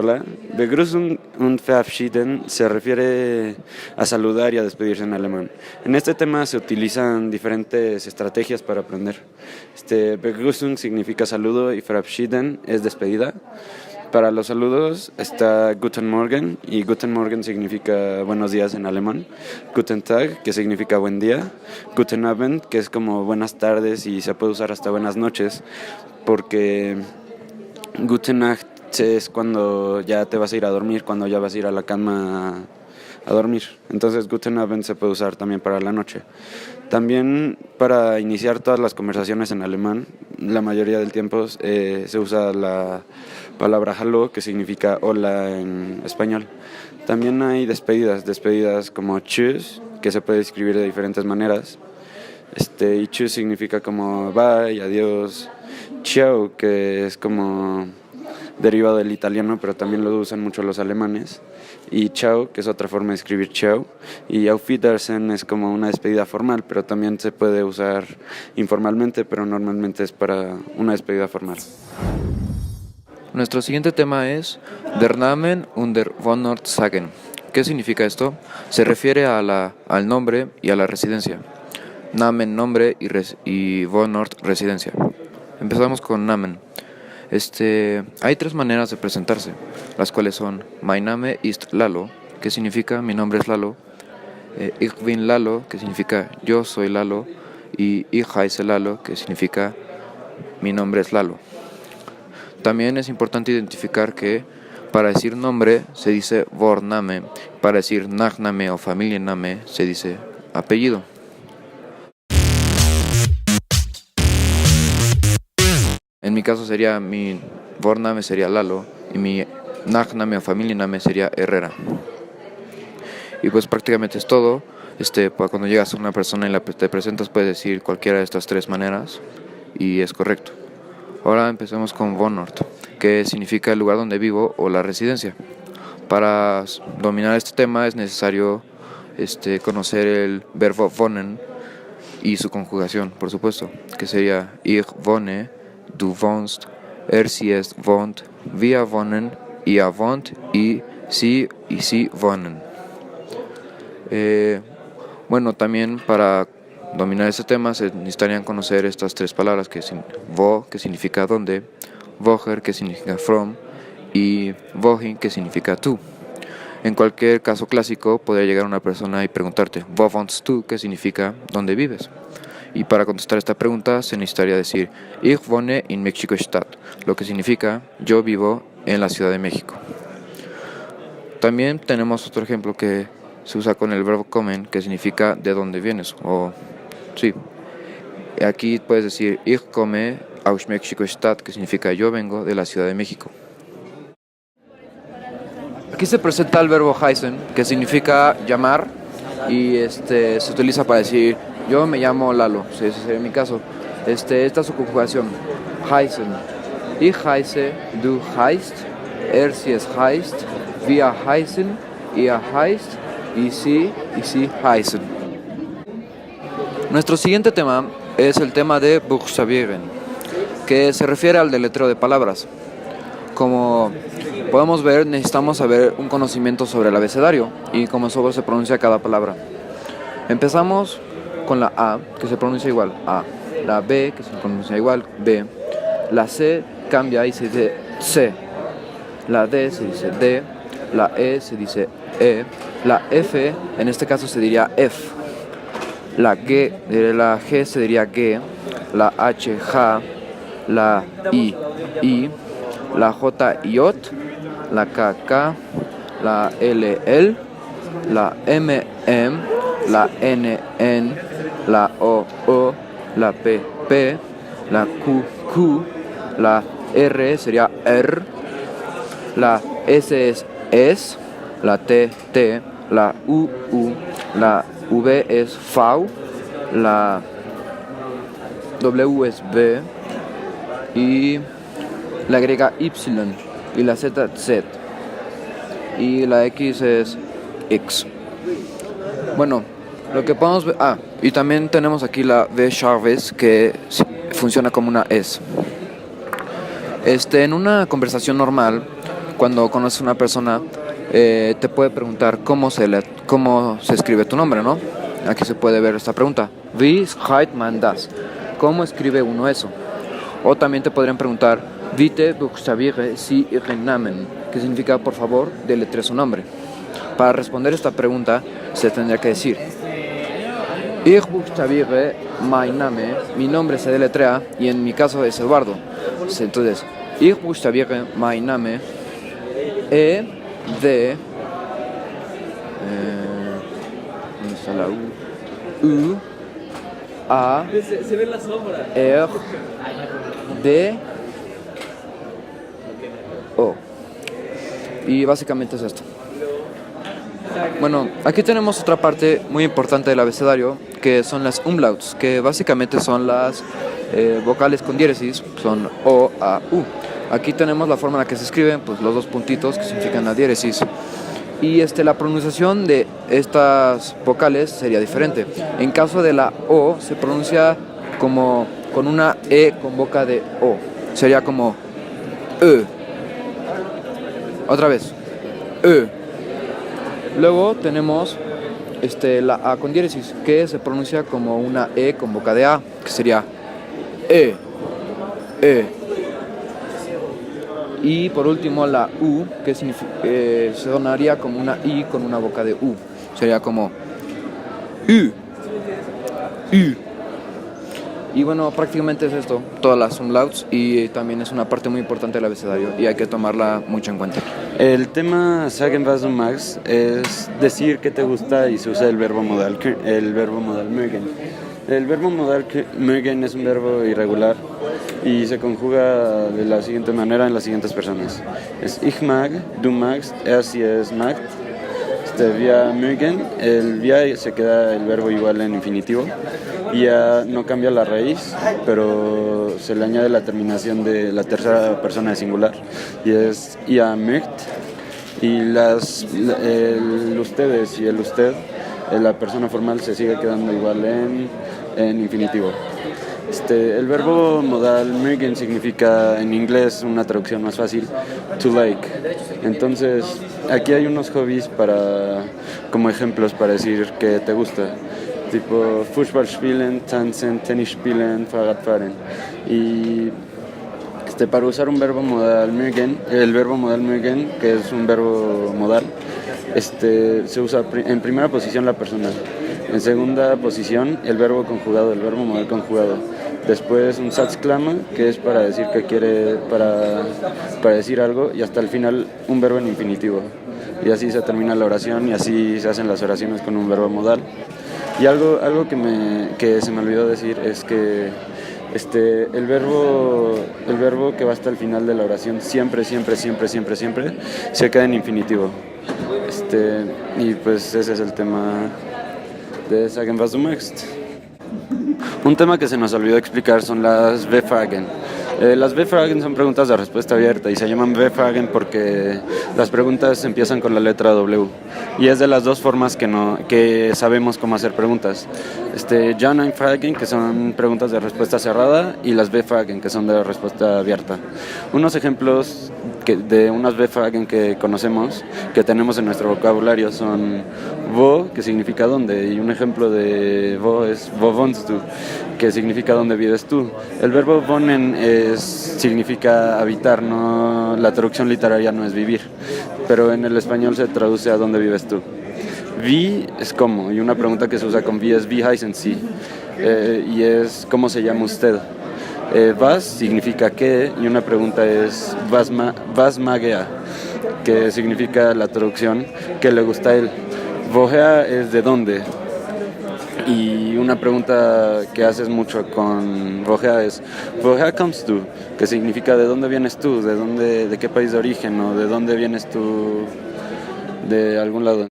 Hola, Begrüßung und Verabschieden se refiere a saludar y a despedirse en alemán. En este tema se utilizan diferentes estrategias para aprender. Begrüßung significa saludo y Verabschieden es despedida. Para los saludos está Guten Morgen y Guten Morgen significa buenos días en alemán. Guten Tag, que significa buen día. Guten Abend, que es como buenas tardes y se puede usar hasta buenas noches, porque Gute Nacht es cuando ya te vas a ir a dormir, cuando ya vas a ir a la cama a dormir. Entonces Guten Abend se puede usar también para la noche. También para iniciar todas las conversaciones en alemán, la mayoría del tiempo se usa la palabra Hallo, que significa hola en español. También hay despedidas como Tschüss, que se puede escribir de diferentes maneras. Y Tschüss significa como bye, adiós. Ciao, que es como derivado del italiano, pero también lo usan mucho los alemanes. Y chao, que es otra forma de escribir chao. Y auf Wiedersehen es como una despedida formal, pero también se puede usar informalmente, pero normalmente es para una despedida formal. Nuestro siguiente tema es Der Namen und der Wohnort sagen. ¿Qué significa esto? Se refiere al nombre y a la residencia. Namen, nombre, y Wohnort, residencia. Empezamos con Namen. Hay tres maneras de presentarse, las cuales son Mein Name ist Lalo, que significa mi nombre es Lalo, Ich bin Lalo, que significa yo soy Lalo, y Ich heiße Lalo, que significa mi nombre es Lalo. También es importante identificar que para decir nombre se dice Vorname, para decir Nachname o Familienname se dice apellido. En mi caso sería mi Vorname sería Lalo y mi Nachname o Familienname sería Herrera. Y pues prácticamente es todo. Pues cuando llegas a una persona y te presentas puedes decir cualquiera de estas tres maneras y es correcto. Ahora empecemos con Wohnort, que significa el lugar donde vivo o la residencia. Para dominar este tema es necesario conocer el verbo wohnen y su conjugación, por supuesto, que sería Ich wohne, du wohnst, sie es wohnt, wir wohnen, ihr wohnt y sie wohnen. Bueno, también para dominar este tema se necesitarían conocer estas tres palabras, que wo, que significa dónde, woher, que significa from, y wohin, que significa tú. En cualquier caso clásico podría llegar una persona y preguntarte wo wohnst du, que significa dónde vives. Y para contestar esta pregunta se necesitaría decir Ich wohne in Mexiko-Stadt, lo que significa yo vivo en la Ciudad de México. También tenemos otro ejemplo que se usa con el verbo kommen, que significa de dónde vienes, sí. Aquí puedes decir Ich komme aus Mexiko-Stadt, que significa yo vengo de la Ciudad de México. Aquí se presenta el verbo heißen, que significa llamar, y se utiliza para decir yo me llamo Lalo, sí, ese sería mi caso. Esta es su conjugación. Heißen. Ich heiße, du heißt, sie es heißt, wir heißen, ihr heißt, y sie heißen. Nuestro siguiente tema es el tema de Buchstabieren, que se refiere al deletreo de palabras. Como podemos ver, necesitamos saber un conocimiento sobre el abecedario y cómo sobre se pronuncia cada palabra. Empezamos con la A, que se pronuncia igual A, la B, que se pronuncia igual B, la C cambia y se dice C, la D se dice D, la E se dice E, la F en este caso se diría F, la G se diría G, la H J, la I, la J J, la K K, la L L, la M M, la N N, la O, la P, la Q, la R sería R, la S es S, la T, la U, la V es V, la W es B, y la Y, y la Z, Z, y la X es X. Bueno, lo que podemos ver, y también tenemos aquí la V Charves, que funciona como una S. En una conversación normal, cuando conoces a una persona, te puede preguntar cómo se escribe tu nombre, ¿no? Aquí se puede ver esta pregunta. Wie schreibt man das? ¿Cómo escribe uno eso? O también te podrían preguntar, Bitte buchstabiere Sie Ihren Namen, que significa, por favor, deletre su nombre. Para responder esta pregunta, se tendría que decir, Ich buchstabiere mein Name, mi nombre se deletrea, y en mi caso es Eduardo. Entonces, Ich buchstabiere mein Name, ¿dónde está la U? A, R, D, O. Y básicamente es esto. Bueno, aquí tenemos otra parte muy importante del abecedario, que son las umlauts, que básicamente son las vocales con diéresis, son O, A, U. Aquí tenemos la forma en la que se escriben, pues los dos puntitos que significan la diéresis. Y la pronunciación de estas vocales sería diferente. En caso de la O, se pronuncia como con una E con boca de O. Sería como E. Otra vez. E. Luego tenemos la A con diéresis, que se pronuncia como una E con boca de A, que sería E. E. Y por último la U, que sonaría como una I con una boca de U. Sería como U. U. Y bueno, prácticamente es esto, todas las umlauts, y también es una parte muy importante del abecedario y hay que tomarla mucho en cuenta. El tema Sagen was du magst es decir que te gusta y se usa el verbo modal mögen. El verbo modal mögen es un verbo irregular y se conjuga de la siguiente manera en las siguientes personas. Es ich mag, du magst, sie es mag. Wir mögen, el wir se queda el verbo igual en infinitivo. Ya no cambia la raíz, pero se le añade la terminación de la tercera persona de singular y es ihr mögt. Y el ustedes y el usted, la persona formal se sigue quedando igual en infinitivo. El verbo modal mögen significa en inglés, una traducción más fácil, to like. Entonces aquí hay unos hobbies como ejemplos para decir que te gusta, tipo Fußball spielen, tanzen, Tennis spielen, Fahrradfahren. Y para usar un verbo modal mögen, el verbo modal mögen, que es un verbo modal, se usa en primera posición la persona, en segunda posición el verbo conjugado, el verbo modal conjugado. Después un Satzklammer, que es para decir que quiere, para decir algo, y hasta el final un verbo en infinitivo. Y así se termina la oración y así se hacen las oraciones con un verbo modal. Y algo que se me olvidó decir es que el verbo que va hasta el final de la oración siempre se queda en infinitivo. Y pues ese es el tema de Sagen was du magst. Un tema que se nos olvidó explicar son las W-Fragen. Las W-Fragen son preguntas de respuesta abierta y se llaman W-Fragen porque las preguntas empiezan con la letra W. Y es de las dos formas que sabemos cómo hacer preguntas. Ja-Nein-Fragen, que son preguntas de respuesta cerrada, y las W-Fragen, que son de respuesta abierta. Unos ejemplos de unas W-Fragen que conocemos, que tenemos en nuestro vocabulario, son wo, que significa dónde, y un ejemplo de wo es wo wohnst du, que significa dónde vives tú. El verbo wohnen significa habitar, no, la traducción literaria no es vivir, pero en el español se traduce a dónde vives tú. Wie es cómo, y una pregunta que se usa con wie es wie heißen Sie, y es cómo se llama usted. Was significa qué, y una pregunta es was mag er, que significa la traducción que le gusta a él. Woher es de dónde, y una pregunta que haces mucho con woher es woher kommst du, que significa de dónde vienes tú, de qué país de origen, o de dónde vienes tú, de algún lado.